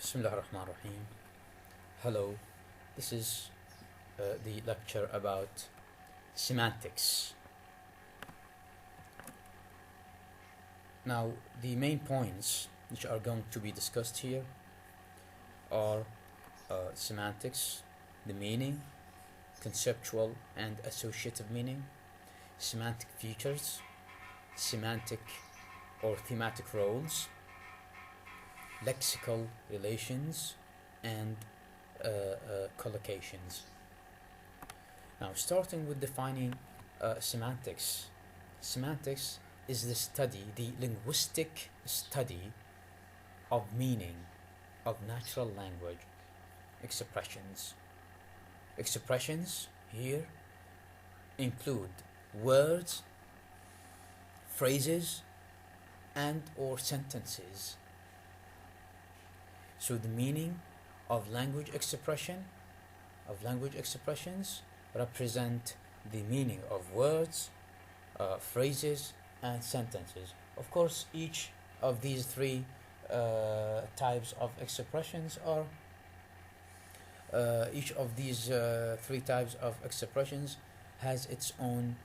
Bismillah ar-Rahman ar-Rahim. Hello, this is the lecture about semantics. Now, the main points which are going to be discussed here are semantics, the meaning, conceptual and associative meaning, semantic features, semantic or thematic roles, lexical relations, and collocations. Now, starting with defining semantics. Semantics is the linguistic study of meaning of natural language expressions. Expressions here include words, phrases, and or sentences. So the meaning of language expressions represent the meaning of words, phrases, and sentences. Of course, each of these three types of expressions has its own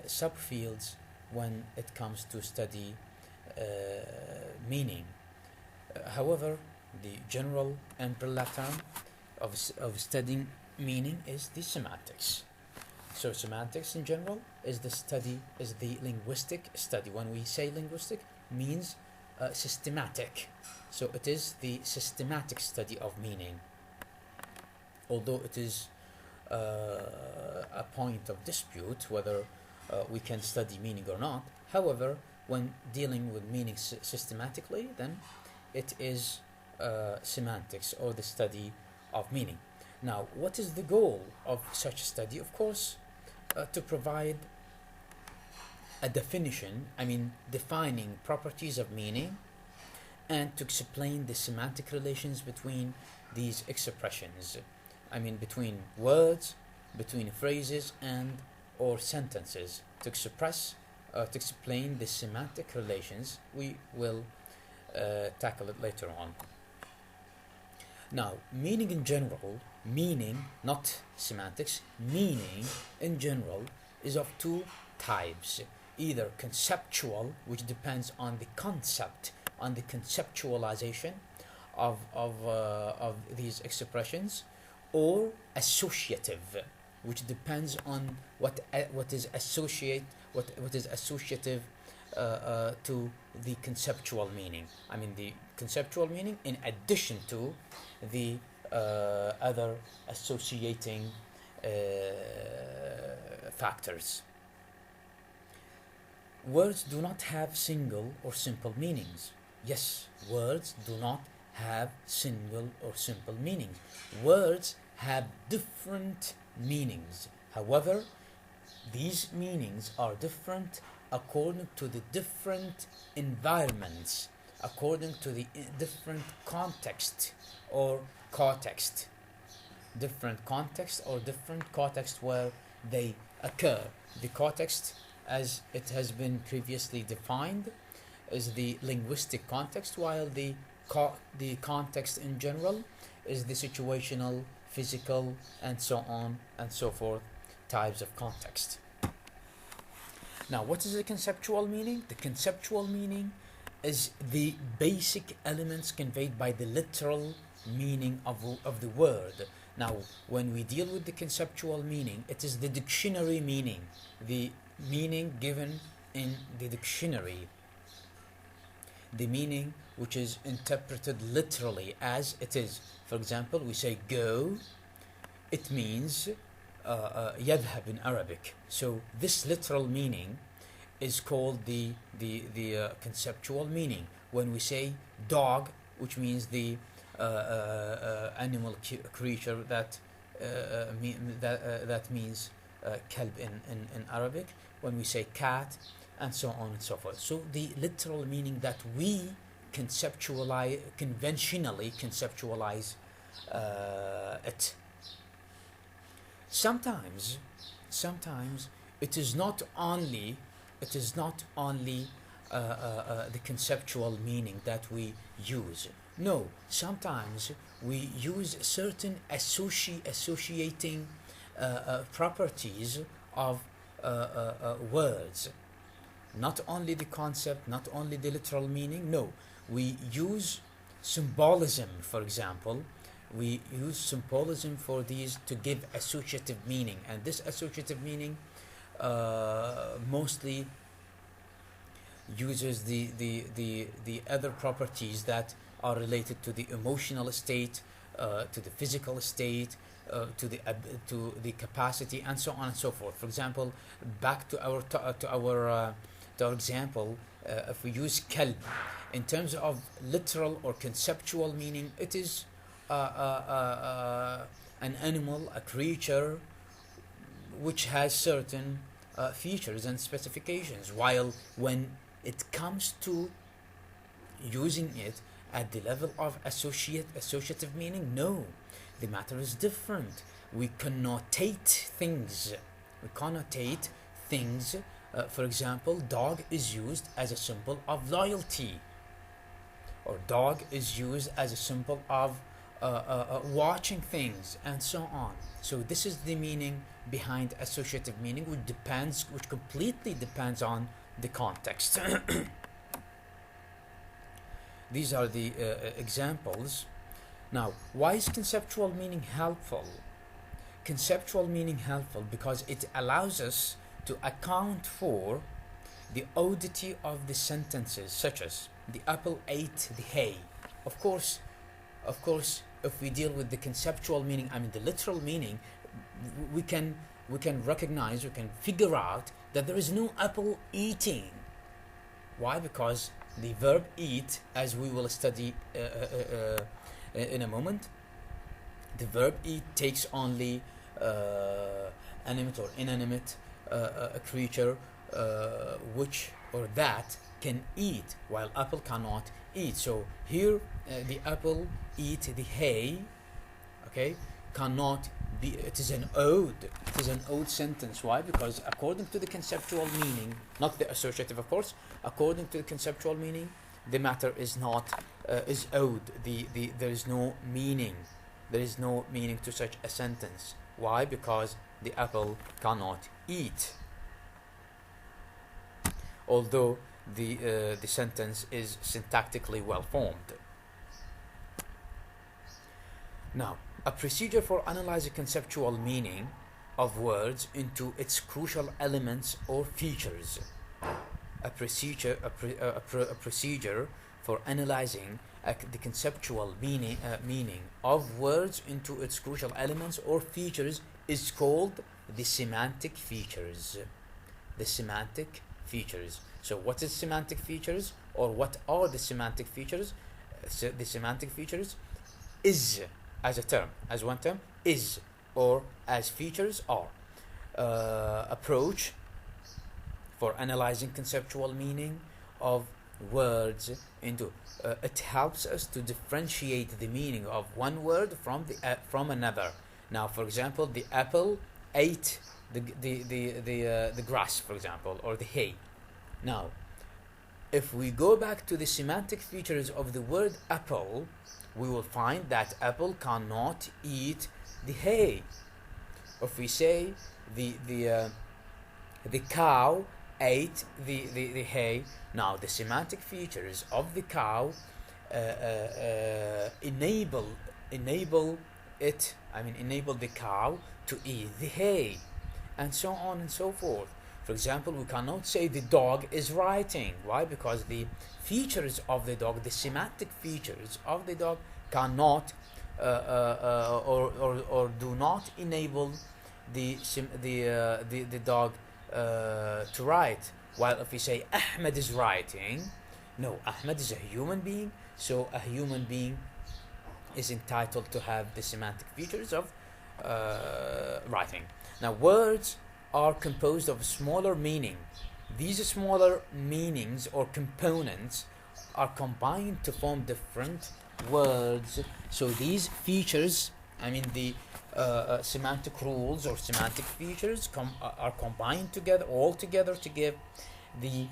subfields when it comes to study meaning. However, the general umbrella term of studying meaning is the semantics. So semantics in general is the linguistic study. When we say linguistic, means systematic. So it is the systematic study of meaning. Although it is a point of dispute whether we can study meaning or not. However, when dealing with meaning systematically, then it is semantics, or the study of meaning. Now, what is the goal of such study? Of course, to provide a definition, defining properties of meaning, and to explain the semantic relations between these expressions. Between words, between phrases, and or sentences. To explain the semantic relations, we will tackle it later on. Now, meaning in general, not semantics, meaning in general is of two types. Either conceptual, which depends on the concept, on the conceptualization of these expressions, or associative, which depends on what is associative to the conceptual meaning. The conceptual meaning in addition to the other associating factors. Words do not have single or simple meanings. Yes, words do not have single or simple meanings. Words have different meanings. However, these meanings are different according to the different environments, according to the different context or context. Different context or different context where they occur. The context, as it has been previously defined, is the linguistic context, while the context in general is the situational, physical, and so on and so forth types of context. Now, what is the conceptual meaning? The conceptual meaning is the basic elements conveyed by the literal meaning of the word. Now, when we deal with the conceptual meaning, it is the dictionary meaning, the meaning given in the dictionary, the meaning which is interpreted literally as it is. For example, we say go, it means يذهب in Arabic. So this literal meaning is called the conceptual meaning. When we say dog, which means the animal creature that means kalb in Arabic. When we say cat, and so on and so forth. So the literal meaning that we conventionally conceptualize it. Sometimes it is not only the conceptual meaning that we use. No, sometimes we use certain associating properties of words. Not only the concept, not only the literal meaning, no. We use symbolism, for example. We use symbolism for these to give associative meaning, and this associative meaning mostly uses the other properties that are related to the emotional state, to the physical state, to the capacity, and so on and so forth. For example, back to our example, if we use kalb, in terms of literal or conceptual meaning, it is an animal, a creature, which has certain features and specifications. While when it comes to using it at the level of associative meaning, no, the matter is different. We connotate things. For example, dog is used as a symbol of loyalty, or dog is used as a symbol of watching things, and so on. So this is the meaning behind associative meaning, which completely depends on the context. These are the examples. Now, why is conceptual meaning helpful? Conceptual meaning helpful because it allows us to account for the oddity of the sentences, such as the apple ate the hay. Of course, if we deal with the conceptual meaning, I mean the literal meaning, we can recognize, we can figure out that there is no apple eating. Why? Because the verb eat, as we will study in a moment, the verb eat takes only animate or inanimate a creature which or that can eat, while apple cannot eat. So here the apple eat the hay, okay, cannot be, it is an odd sentence. Why? Because according to the conceptual meaning, not the associative, of course, according to the conceptual meaning, the matter is not is odd. There is no meaning. There is no meaning to such a sentence. Why? Because the apple cannot eat, although the sentence is syntactically well formed. Now, a procedure for analyzing conceptual meaning of words into its crucial elements or features. A procedure for analyzing the conceptual meaning of words into its crucial elements or features is called the semantic features. The semantic features. So what is semantic features, or what are the semantic features? So the semantic features is, as a term, as one term, is, or as features are. Approach for analyzing conceptual meaning of words into it helps us to differentiate the meaning of one word from another. Now, for example, the apple ate the grass, for example, or the hay. Now, if we go back to the semantic features of the word apple, we will find that apple cannot eat the hay. If we say the cow ate the hay, now the semantic features of the cow enable the cow to eat the hay, and so on and so forth. For example, we cannot say the dog is writing. Why? Because the features of the dog, the semantic features of the dog, cannot or do not enable the dog to write. While if we say Ahmed is writing, no, Ahmed is a human being, so a human being is entitled to have the semantic features of writing. Now, words are composed of smaller meaning. These smaller meanings or components are combined to form different words. So these features, the semantic rules or semantic features are combined together, all together, to give the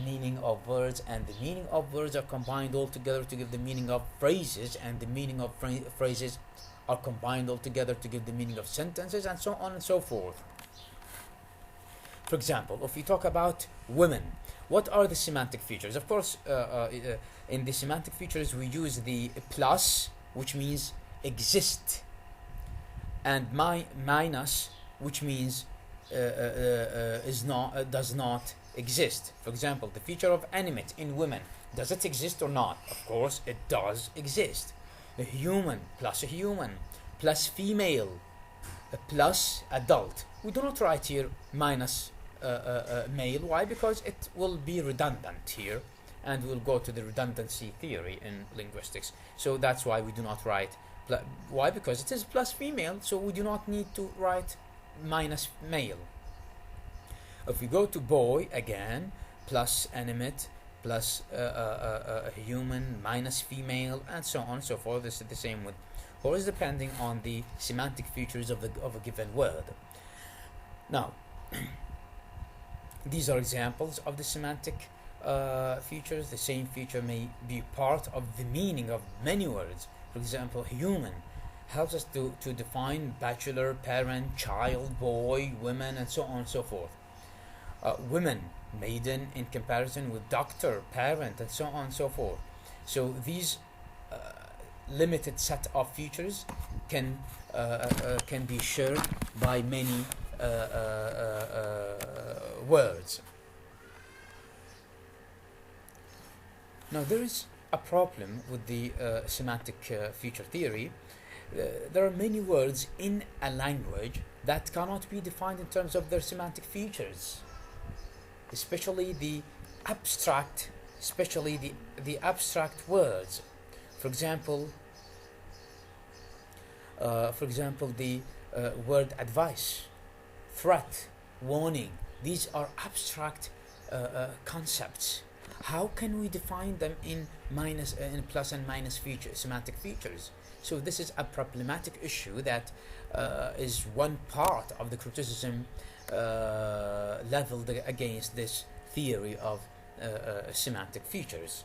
meaning of words, and the meaning of words are combined all together to give the meaning of phrases, and the meaning of phrases are combined all together to give the meaning of sentences, and so on and so forth. For example, if we talk about women, what are the semantic features? Of course, in the semantic features we use the plus, which means exist, and minus, which means does not exist. For example, the feature of animate in women, does it exist or not? Of course it does exist. A human plus a human plus female plus adult. We do not write here minus male. Why? Because it will be redundant here, and we'll go to the redundancy theory in linguistics. So that's why we do not write. Why? Because it is plus female, so we do not need to write minus male. If we go to boy, again, plus animate plus human minus female, and so on and so forth. This is the same with horse, depending on the semantic features of a given word. Now, these are examples of the semantic features. The same feature may be part of the meaning of many words. For example, human helps us to define bachelor, parent, child, boy, women, and so on and so forth. Women, maiden, in comparison with doctor, parent, and so on and so forth. So these limited set of features can be shared by many words. Now, there is a problem with the semantic feature theory. There are many words in a language that cannot be defined in terms of their semantic features, especially the abstract words. For example, the word advice, threat, warning. These are abstract concepts. How can we define them in plus and minus semantic features? So this is a problematic issue that is one part of the criticism leveled against this theory of semantic features.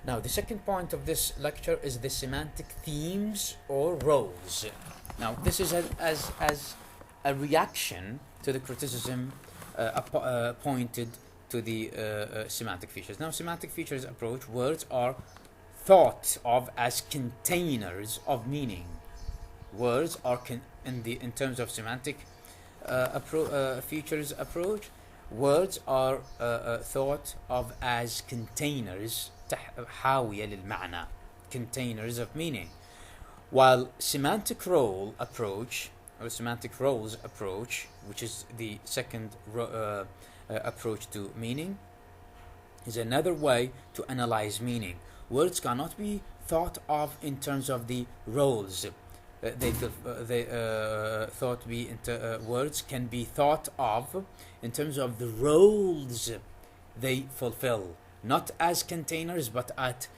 Now, the second point of this lecture is the semantic themes or roles. Now, this is as a reaction to the criticism pointed to the semantic features. Now, semantic features approach, words are thought of as containers of meaning. Words are in terms of semantic features approach, words are thought of as containers, حاوية للمعنى, containers of meaning. While semantic role approach, or semantic roles approach, which is the second approach to meaning, is another way to analyze meaning. Words cannot be thought of in terms of the roles. Words can be thought of in terms of the roles they fulfill, not as containers, but as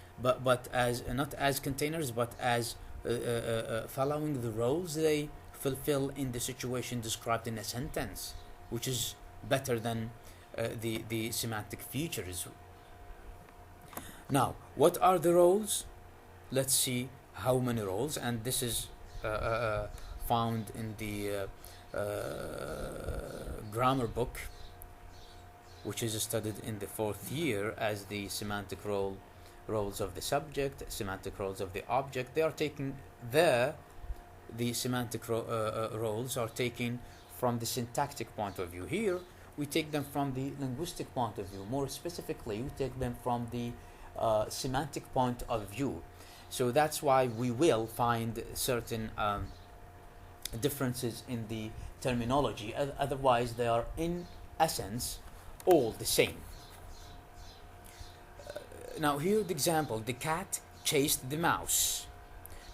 following the roles they fulfill in the situation described in a sentence, which is better than the semantic features. Now, what are the roles? Let's see how many roles, and this is found in the grammar book, which is studied in the 4th year as the semantic roles of the subject, semantic roles of the object. They are taken there. The semantic roles are taken from the syntactic point of view. Here, we take them from the linguistic point of view. More specifically, we take them from the semantic point of view. So that's why we will find certain differences in the terminology. Otherwise, they are in essence all the same. Now, here the example: the cat chased the mouse.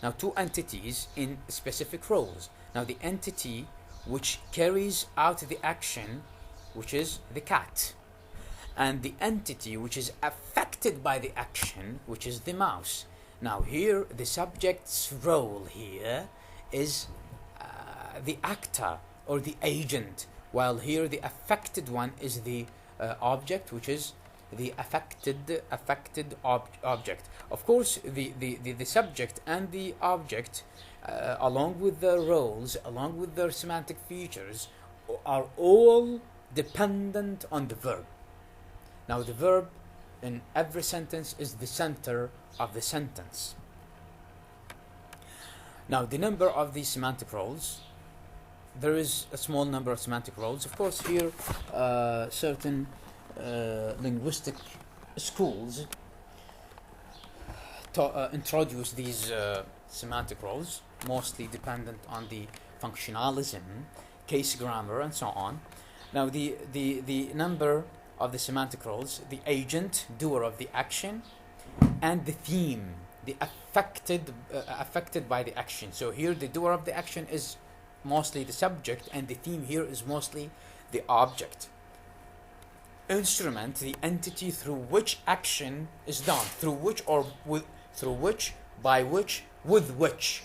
Now, two entities in specific roles. Now, the entity which carries out the action, which is the cat, and the entity which is affected by the action, which is the mouse. Now, here the subject's role here is the actor or the agent, while here the affected one is the object, which is the affected object. Of course, the subject and the object, along with their roles, along with their semantic features, are all dependent on the verb. Now, the verb in every sentence is the center of the sentence. Now, the number of these semantic roles, there is a small number of semantic roles. Of course, here certain linguistic schools introduce these semantic roles, mostly dependent on the functionalism, case grammar, and so on. Now, the number of the semantic roles: the agent, doer of the action, and the theme, the affected by the action. So here the doer of the action is mostly the subject, and the theme here is mostly the object. Instrument, the entity through which action is done, through which, by which, with which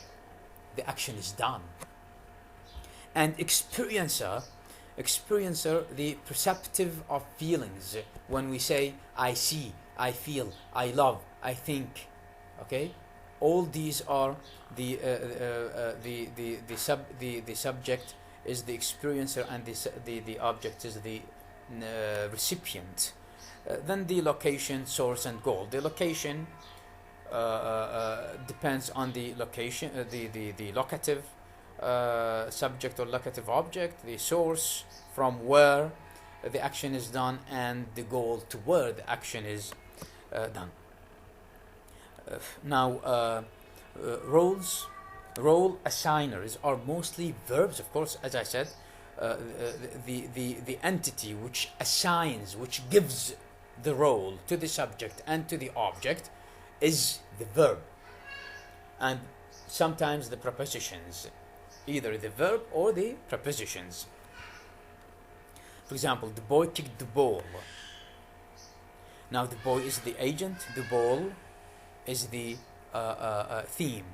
the action is done. And experiencer, the perceptive of feelings. When we say I see, I feel, I love, I think, okay, all these are the subject is the experiencer, and the object is the recipient. Then the location, source, and goal. The location depends on the location, the locative subject or locative object, the source from where the action is done, and the goal to where the action is done. Role assigners are mostly verbs, of course, as I said. The entity which assigns, which gives the role to the subject and to the object is the verb, and sometimes the prepositions, either the verb or the prepositions. For example, the boy kicked the ball. Now, the boy is the agent, the ball is the theme.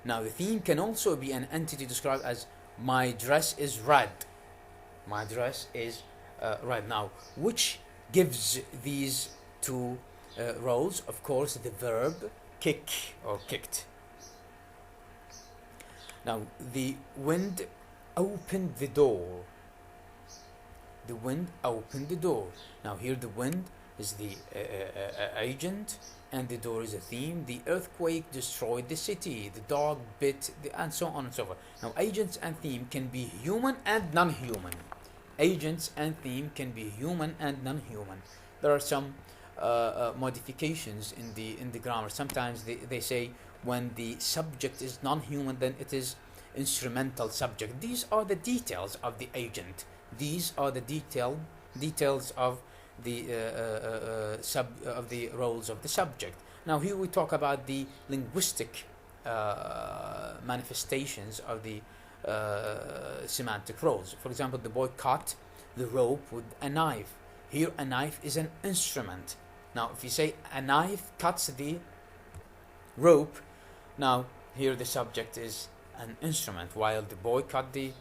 Now, the theme can also be an entity described as my dress is red. My dress is red. Now, which gives these two roles? Of course, the verb kick or kicked. Now, the wind opened the door. The wind opened the door. Now, here the wind is the agent, and the door is a theme. The earthquake destroyed the city. The dog bit, and so on and so forth. Now, agents and theme can be human and non-human. Agents and theme can be human and non-human. There are some modifications in the grammar. Sometimes they say when the subject is non-human, then it is instrumental subject. These are the details of the agent. These are the details of the of the roles of the subject. Now, here we talk about the linguistic manifestations of the semantic roles. For example, the boy cut the rope with a knife. Here, a knife is an instrument. Now, if you say a knife cuts the rope, now here the subject is an instrument, while the boy cut the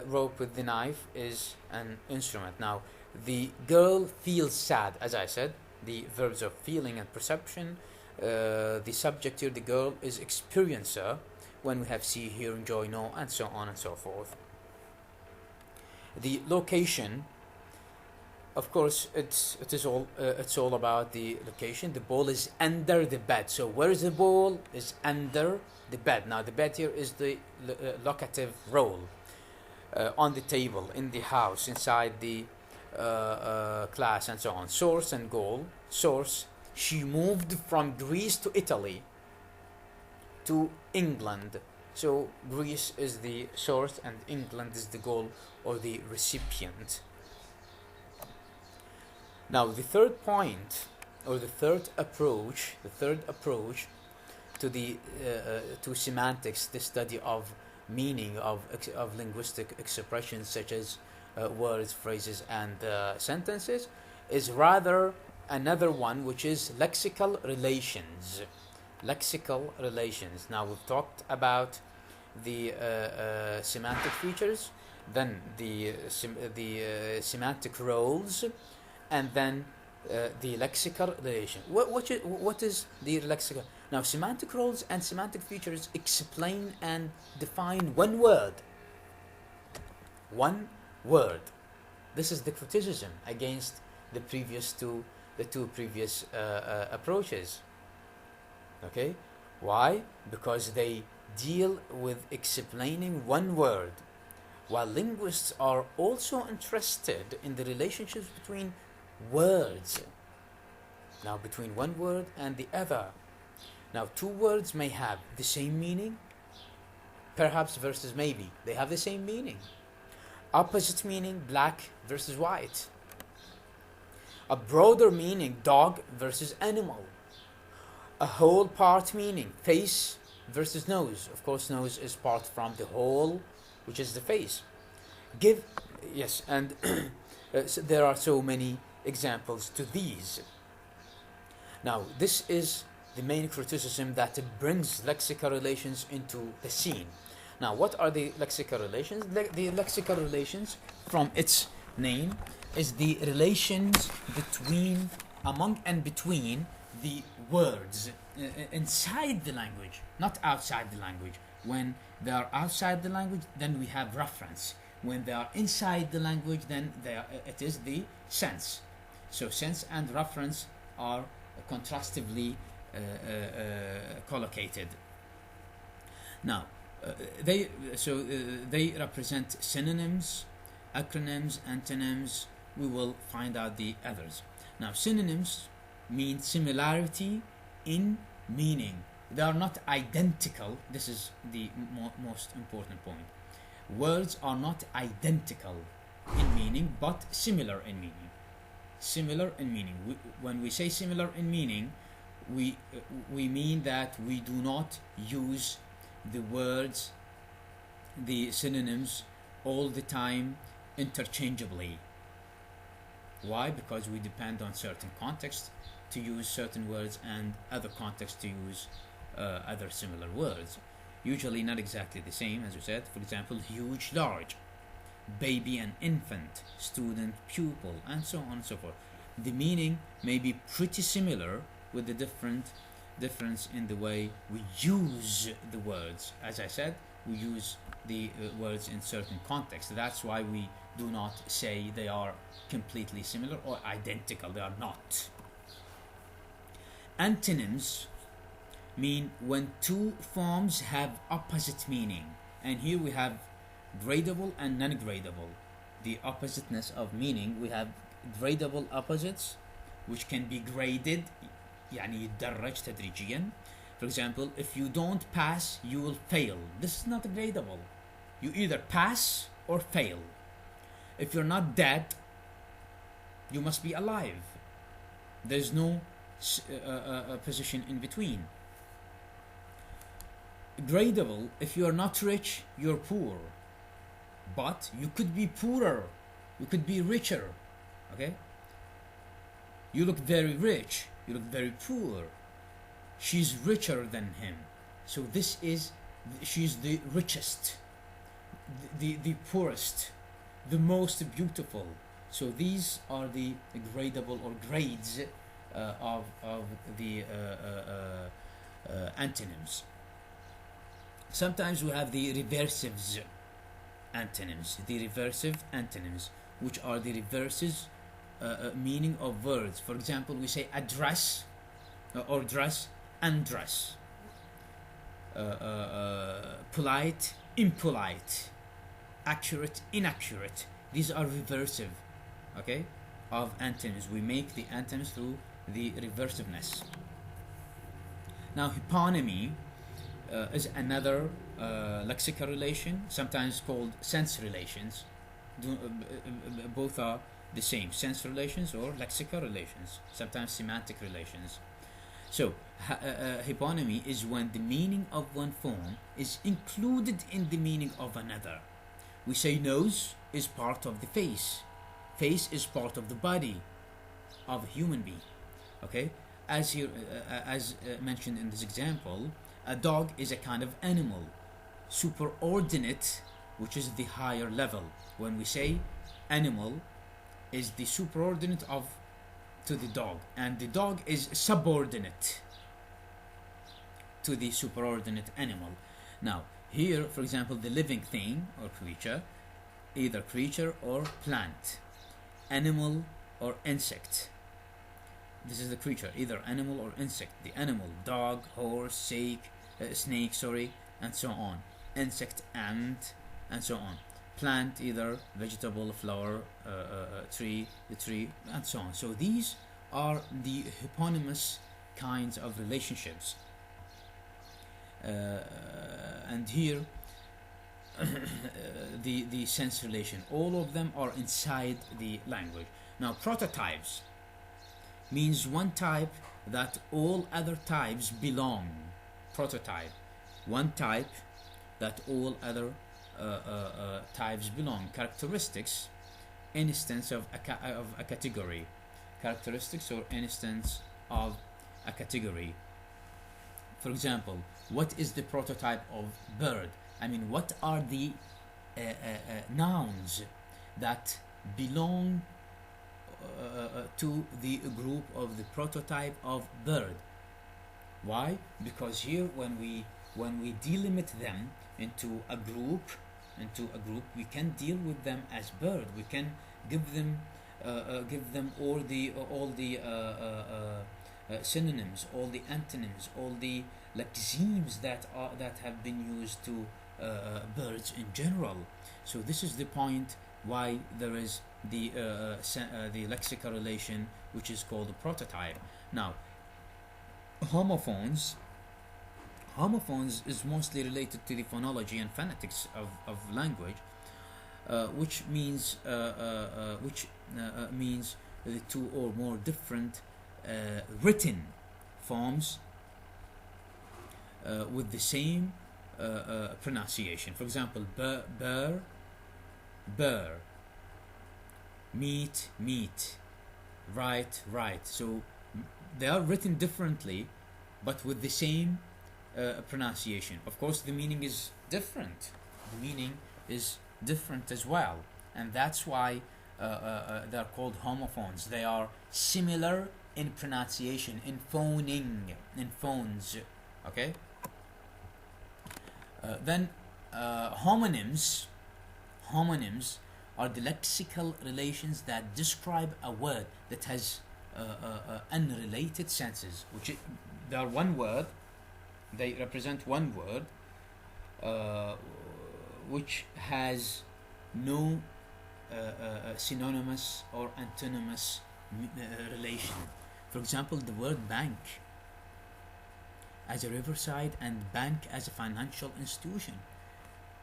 rope with the knife is an instrument. Now, the girl feels sad, as I said, the verbs of feeling and perception. The subject here, the girl, is experiencer when we have see, hear, enjoy, know, and so on and so forth. The location, of course, it's all about the location. The ball is under the bed. So where is the ball? Is under the bed. Now, the bed here is the locative role. On the table, in the house, inside the class, and so on. Source and goal. Source: she moved from Greece to Italy to England. So Greece is the source and England is the goal or the recipient. Now, the third point, or the third approach to the to semantics, the study of meaning of linguistic expressions such as words, phrases, and sentences, is rather another one, which is lexical relations. Lexical relations. Now, we've talked about the semantic features. then the semantic roles, and then the lexical relation. What is the lexical? Now, semantic roles and semantic features explain and define one word. One word. This is the criticism against the two previous approaches. Okay, why? Because they deal with explaining one word, while linguists are also interested in the relationships between words. Now, between one word and the other. Now, two words may have the same meaning, perhaps versus maybe. They have the same meaning. Opposite meaning, black versus white. A broader meaning, dog versus animal. A whole part meaning, face versus nose. Of course, nose is part from the whole, which is the face. And so there are so many examples to these. Now, this is the main criticism that brings lexical relations into the scene. Now, what are the lexical relations? The lexical relations, from its name, is the relations between, among and between the words inside the language, not outside the language. When they are outside the language, then we have reference. When they are inside the language, then it is the sense. So sense and reference are contrastively collocated. Now, they represent synonyms, acronyms, antonyms. We will find out the others. Now, synonyms mean similarity in meaning. They are not identical. This is the most important point. Words are not identical in meaning, but similar in meaning. Similar in meaning. When we say similar in meaning, we mean that we do not use the words, the synonyms, all the time interchangeably. Why? Because we depend on certain contexts to use certain words and other contexts to use other similar words. Usually not exactly the same, as we said. For example, huge, large, baby and infant, student, pupil, and so on and so forth. The meaning may be pretty similar, with the difference in the way we use the words. As I said, we use the words in certain contexts. That's why we do not say they are completely similar or identical. They are not. Antonyms mean when two forms have opposite meaning. And here we have gradable and non-gradable. The oppositeness of meaning, we have gradable opposites, which can be graded. يعني يتدرج تدريجيا. For example, if you don't pass, you will fail. This is not gradable. You either pass or fail. If you're not dead, you must be alive. There's no position in between. Gradable, if you're not rich, you're poor. But you could be poorer. You could be richer. Okay? You look very rich. You look very poor. She's richer than him. So she's the richest, the poorest, the most beautiful. So these are the gradable or grades of the antonyms. Sometimes we have the reversives antonyms. The reversive antonyms, which are the reverses meaning of words. For example, we say address or dress, undress. Polite, impolite. Accurate, inaccurate. These are reversive, okay, of antonyms. We make the antonyms through the reversiveness. Now, hyponymy is another lexical relation, sometimes called sense relations. Both are the same, sense relations or lexical relations, sometimes semantic relations. So, hyponymy is when the meaning of one form is included in the meaning of another. We say nose is part of the face. Face is part of the body of a human being. Okay, as mentioned in this example, a dog is a kind of animal, superordinate which is the higher level. When we say animal is the superordinate of to the dog, and the dog is subordinate to the superordinate animal. Now here, for example, the living thing or creature, either creature or plant, animal or insect. This is the creature, either animal or insect. The animal, dog, horse, snake, sorry, and so on. Insect, ant, and so on. Plant, either vegetable, flower, tree, the tree, and so on. So these are the hyponymous kinds of relationships. And here, the sense relation. All of them are inside the language. Now, prototypes means one type that all other types belong. Prototype, one type that all other types belong. Characteristics, instance of a category. Characteristics or instance of a category. For example, what is the prototype of bird? I mean, what are the nouns that belong to the group of the prototype of bird? Why? Because here, when we delimit them into a group, we can deal with them as bird. We can give them all the synonyms, all the antonyms, all the lexemes that have been used to birds in general. So this is the point why there is the lexical relation, which is called a prototype. Now, homophones is mostly related to the phonology and phonetics of language, which means the two or more different written forms with the same pronunciation. For example, burr, meat, right. So they are written differently, but with the same pronunciation. Of course, the meaning is different. The meaning is different as well, and that's why they are called homophones. They are similar in pronunciation, in phoning, in phones. Okay. Then homonyms are the lexical relations that describe a word that has unrelated senses, they are one word. They represent one word which has no synonymous or antonymous relation. For example, the word bank as a riverside and bank as a financial institution.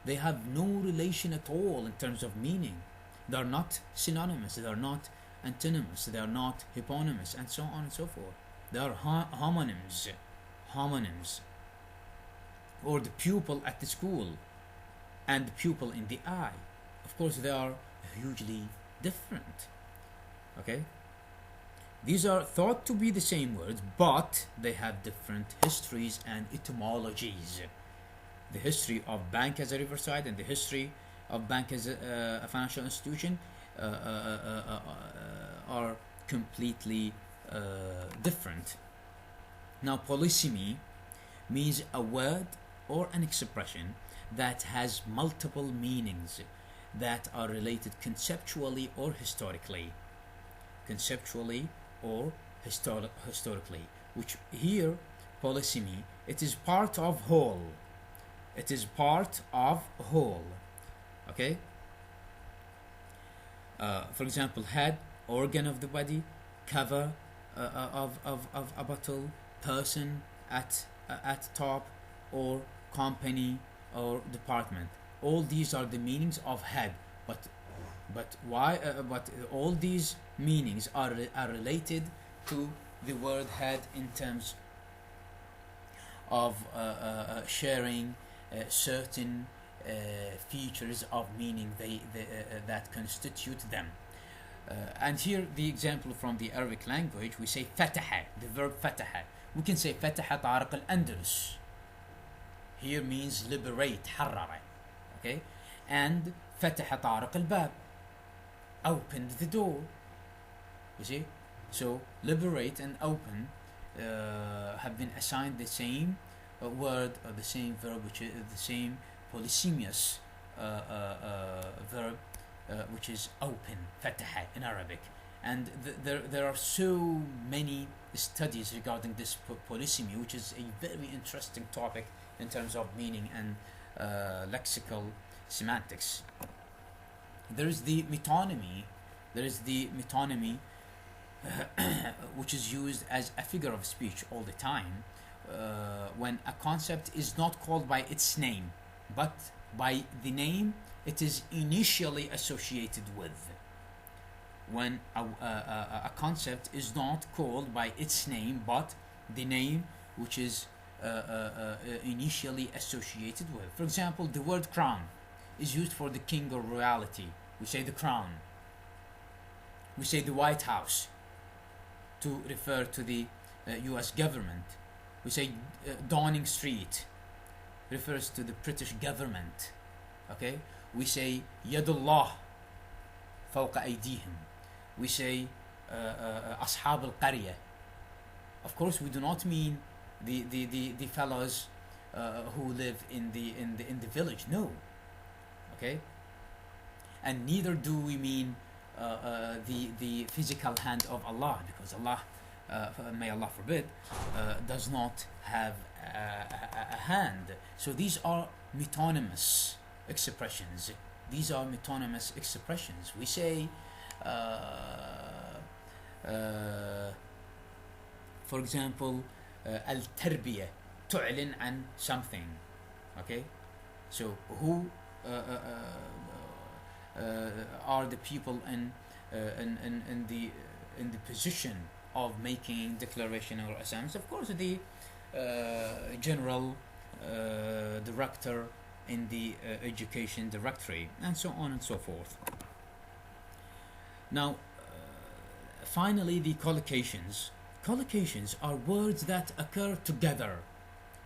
They have no relation at all in terms of meaning. They are not synonymous, they are not antonyms, they are not hyponymous, and so on and so forth. They are homonyms. Or the pupil at the school and the pupil in the eye. Of course, they are hugely different. Okay? These are thought to be the same words, but they have different histories and etymologies. The history of bank as a riverside and the history of bank as a financial institution are completely different. Now, polysemy means a word or an expression that has multiple meanings that are related conceptually or historically. Which here, polysemy, it is part of whole. Okay? For example, head, organ of the body, cover of a bottle, person at top, or company or department. All these are the meanings of head, but why? But all these meanings are related to the word head in terms of sharing certain features of meaning that constitute them. And here the example from the Arabic language, we say fataha, the verb fataha. We can say fataha tariq al-Andalus. Here means liberate, harrara. Okay? and فتح طارق الباب, opened the door. You see, so liberate and open have been assigned the same word or the same verb, which is the same polysemous verb, which is open, فتح in Arabic. And there are so many studies regarding this polysemy, which is a very interesting topic in terms of meaning and lexical semantics. There is the metonymy. Which is used as a figure of speech all the time when a concept is not called by its name, but by the name it is initially associated with. When a concept is not called by its name, but the name which is initially associated with. For example, the word crown is used for the king or royalty. We say the crown. We say the White House to refer to the US government. We say Downing Street refers to the British government. Okay? We say Yadullah فوق أيديهم. We say أصحاب القرية. Of course, we do not mean the fellows who live in the village. No. Okay? And neither do we mean the physical hand of Allah, because Allah, may Allah forbid, does not have a hand. So these are metonymous expressions. We say, for example, al-tarbiyah, تعلن عن something. Okay? So who are the people in the position of making declaration or assumptions? Of course, the general director in the education directory, and so on and so forth. Now, finally, the collocations. Collocations are words that occur together,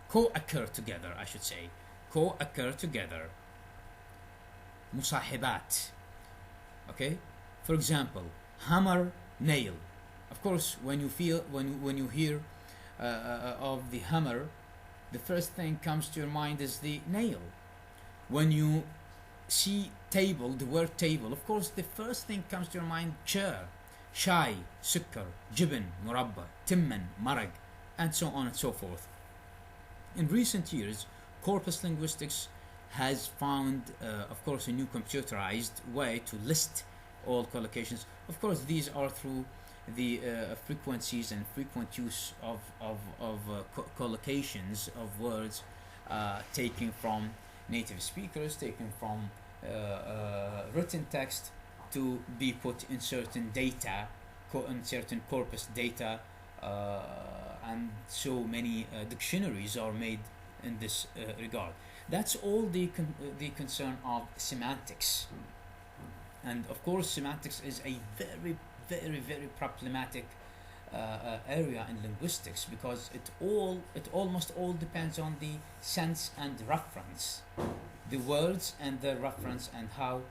co-occur together, I should say, co-occur together. مصاحبات. Okay, for example, hammer, nail. Of course, when you hear of the hammer, the first thing comes to your mind is the nail. When you see table, the word table, of course, the first thing comes to your mind, chair, شاي, سكر, جبن, مربى, تمن, مرق, and so on and so forth. In recent years, corpus linguistics has found, of course, a new computerized way to list all collocations. Of course, these are through the frequencies and frequent use of collocations of words taken from native speakers, taken from written text to be put in certain data, in certain corpus data, and so many dictionaries are made in this regard. That's all the concern of semantics. And of course, semantics is a very, very, very problematic area in linguistics, because it almost all depends on the sense and reference, the words and the reference, and how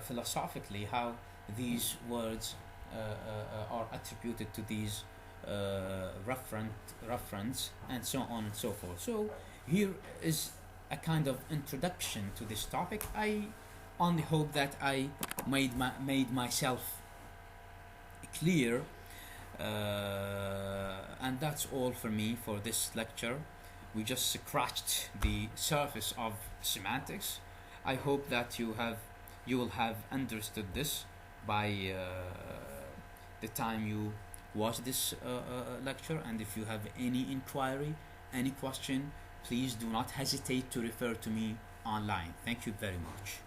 philosophically how these words are attributed to these reference, and so on and so forth. So here is a kind of introduction to this topic. I only hope that I made myself clear, and that's all for me for this lecture. We just scratched the surface of semantics. I hope that you will have understood this by the time you watch this lecture. And if you have any inquiry, any question, please do not hesitate to refer to me online. Thank you very much.